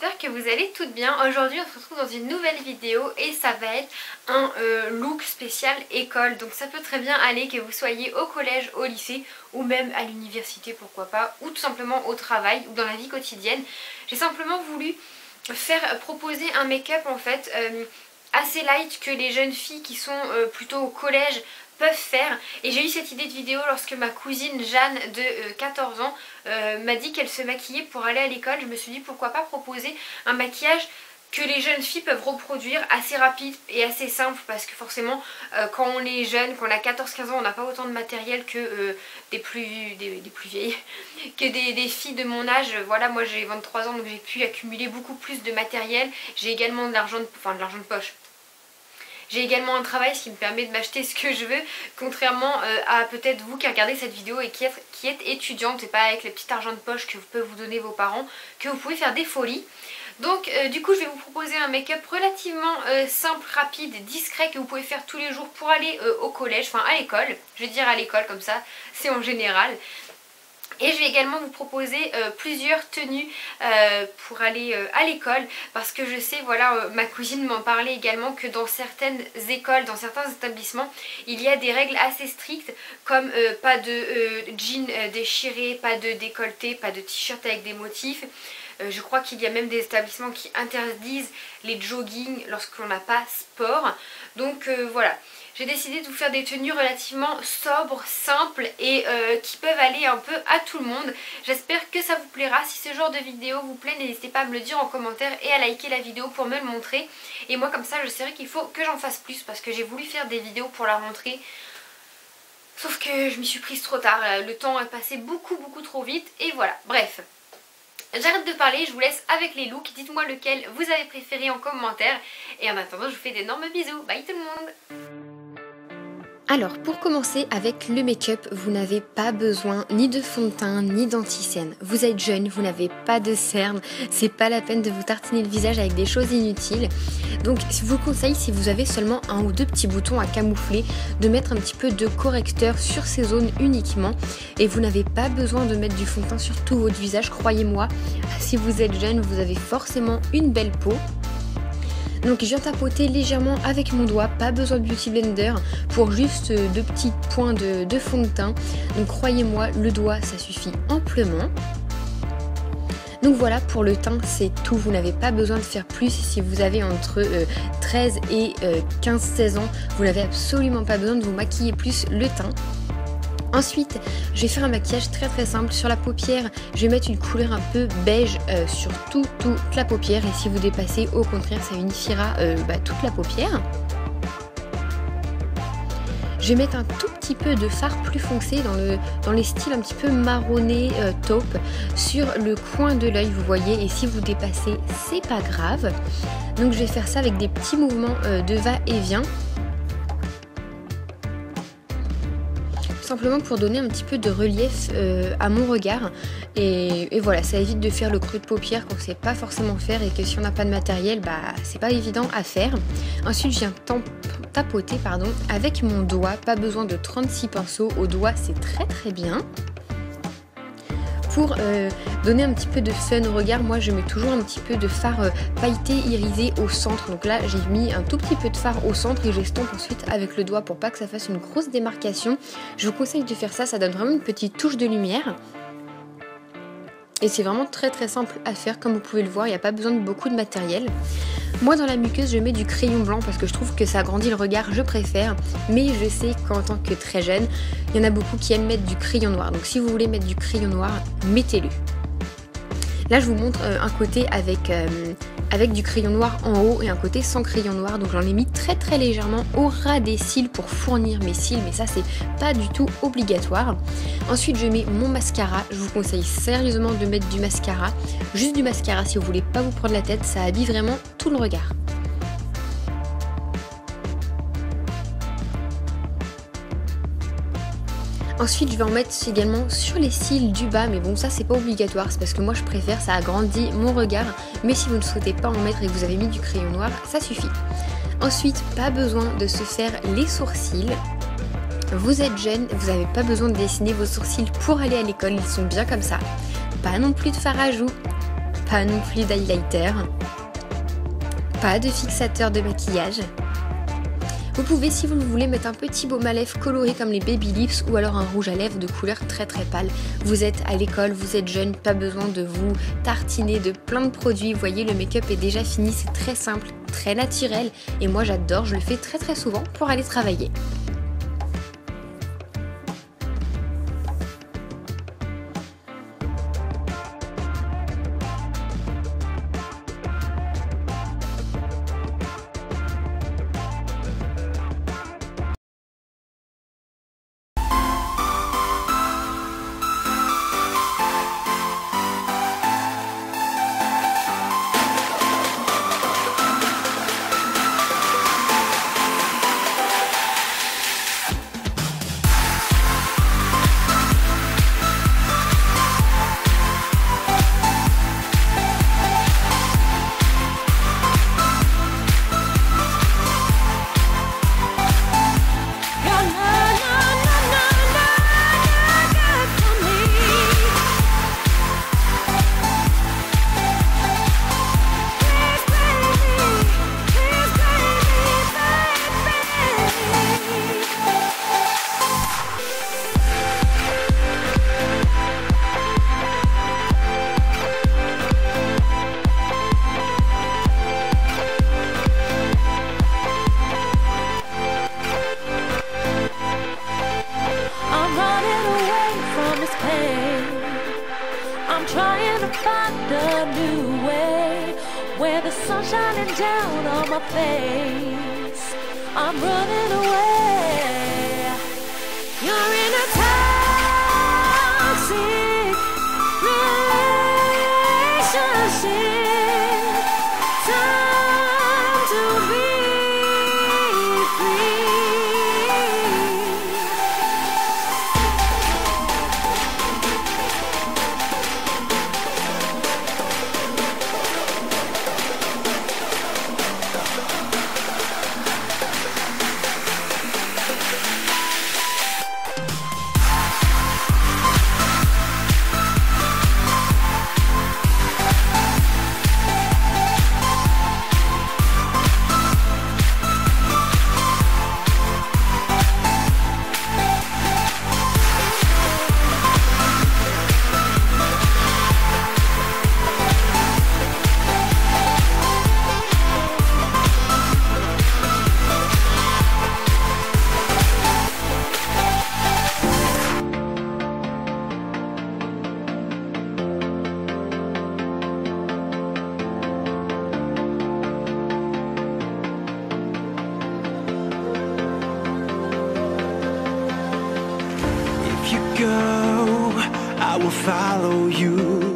j'espère que vous allez toutes bien. Aujourd'hui on se retrouve dans une nouvelle vidéo et ça va être un look spécial école. Donc ça peut très bien aller que vous soyez au collège, au lycée ou même à l'université, pourquoi pas, ou tout simplement au travail ou dans la vie quotidienne. J'ai simplement voulu faire proposer un make-up en fait assez light que les jeunes filles qui sont plutôt au collège peuvent faire. Et j'ai eu cette idée de vidéo lorsque ma cousine Jeanne de 14 ans m'a dit qu'elle se maquillait pour aller à l'école. Je me suis dit pourquoi pas proposer un maquillage que les jeunes filles peuvent reproduire, assez rapide et assez simple, parce que forcément quand on est jeune, quand on a 14-15 ans, on n'a pas autant de matériel que des plus vieilles, que des filles de mon âge. Voilà, moi j'ai 23 ans donc j'ai pu accumuler beaucoup plus de matériel. J'ai également de l'argent de poche. J'ai également un travail, ce qui me permet de m'acheter ce que je veux, contrairement à peut-être vous qui regardez cette vidéo et qui êtes étudiante, et pas avec le petit argent de poche que peuvent vous donner vos parents, que vous pouvez faire des folies. Donc du coup je vais vous proposer un make-up relativement simple, rapide, discret, que vous pouvez faire tous les jours pour aller au collège, enfin à l'école. Je vais dire à l'école comme ça, c'est en général. Et je vais également vous proposer plusieurs tenues pour aller à l'école, parce que je sais, voilà, ma cousine m'en parlait également, que dans certaines écoles, dans certains établissements, il y a des règles assez strictes, comme pas de jean déchiré, pas de décolleté, pas de t-shirt avec des motifs. Je crois qu'il y a même des établissements qui interdisent les joggings lorsqu'on n'a pas sport. Donc voilà. J'ai décidé de vous faire des tenues relativement sobres, simples et qui peuvent aller un peu à tout le monde. J'espère que ça vous plaira. Si ce genre de vidéo vous plaît, n'hésitez pas à me le dire en commentaire et à liker la vidéo pour me le montrer. Et moi comme ça je saurai qu'il faut que j'en fasse plus, parce que j'ai voulu faire des vidéos pour la rentrée. Sauf que je m'y suis prise trop tard, le temps est passé beaucoup trop vite et voilà, bref. J'arrête de parler, je vous laisse avec les looks, dites-moi lequel vous avez préféré en commentaire. Et en attendant, je vous fais d'énormes bisous, bye tout le monde. Alors pour commencer avec le make-up, vous n'avez pas besoin ni de fond de teint ni d'anti-cerne. Vous êtes jeune, vous n'avez pas de cernes, c'est pas la peine de vous tartiner le visage avec des choses inutiles. Donc je vous conseille, si vous avez seulement un ou deux petits boutons à camoufler, de mettre un petit peu de correcteur sur ces zones uniquement. Et vous n'avez pas besoin de mettre du fond de teint sur tout votre visage, croyez-moi. Si vous êtes jeune, vous avez forcément une belle peau. Donc je viens tapoter légèrement avec mon doigt, pas besoin de beauty blender pour juste deux petits points de fond de teint. Donc croyez-moi, le doigt ça suffit amplement. Donc voilà, pour le teint c'est tout, vous n'avez pas besoin de faire plus. Si vous avez entre 13 et 15-16 ans, vous n'avez absolument pas besoin de vous maquiller plus le teint. Ensuite, je vais faire un maquillage très simple sur la paupière. Je vais mettre une couleur un peu beige sur toute la paupière. Et si vous dépassez, au contraire, ça unifiera toute la paupière. Je vais mettre un tout petit peu de fard plus foncé dans les styles un petit peu marronné taupe sur le coin de l'œil, vous voyez. Et si vous dépassez, c'est pas grave. Donc je vais faire ça avec des petits mouvements de va-et-vient. Simplement pour donner un petit peu de relief à mon regard et voilà, ça évite de faire le creux de paupière qu'on ne sait pas forcément faire et que si on n'a pas de matériel, c'est pas évident à faire. Ensuite je viens tapoter avec mon doigt, pas besoin de 36 pinceaux, au doigt c'est très bien. Pour donner un petit peu de fun au regard, moi je mets toujours un petit peu de fard pailleté irisé au centre. Donc là j'ai mis un tout petit peu de fard au centre et j'estompe ensuite avec le doigt pour pas que ça fasse une grosse démarcation. Je vous conseille de faire ça, ça donne vraiment une petite touche de lumière. Et c'est vraiment très simple à faire, comme vous pouvez le voir, il n'y a pas besoin de beaucoup de matériel. Moi dans la muqueuse je mets du crayon blanc parce que je trouve que ça agrandit le regard, je préfère. Mais je sais qu'en tant que très jeune, il y en a beaucoup qui aiment mettre du crayon noir. Donc si vous voulez mettre du crayon noir, mettez-le. Là je vous montre un côté avec du crayon noir en haut et un côté sans crayon noir. Donc j'en ai mis très légèrement au ras des cils pour fournir mes cils, mais ça c'est pas du tout obligatoire. Ensuite je mets mon mascara. Je vous conseille sérieusement de mettre du mascara. Juste du mascara si vous voulez pas vous prendre la tête, ça habille vraiment tout le regard. Ensuite je vais en mettre également sur les cils du bas, mais bon ça c'est pas obligatoire, c'est parce que moi je préfère, ça agrandit mon regard. Mais si vous ne souhaitez pas en mettre et que vous avez mis du crayon noir, ça suffit. Ensuite pas besoin de se faire les sourcils. Vous êtes jeune, vous n'avez pas besoin de dessiner vos sourcils pour aller à l'école, ils sont bien comme ça. Pas non plus de fard à joues. pas non plus d'highlighter, pas de fixateur de maquillage. Vous pouvez, si vous le voulez, mettre un petit baume à lèvres coloré comme les Baby Lips ou alors un rouge à lèvres de couleur très pâle. Vous êtes à l'école, vous êtes jeune, pas besoin de vous tartiner de plein de produits. Vous voyez, le make-up est déjà fini, c'est très simple, très naturel et moi j'adore, je le fais très souvent pour aller travailler. Trying to find a new way where the sun's shining down on my face. I'm running away. You're in a toxic relationship. Time to be free. Go, I will follow you.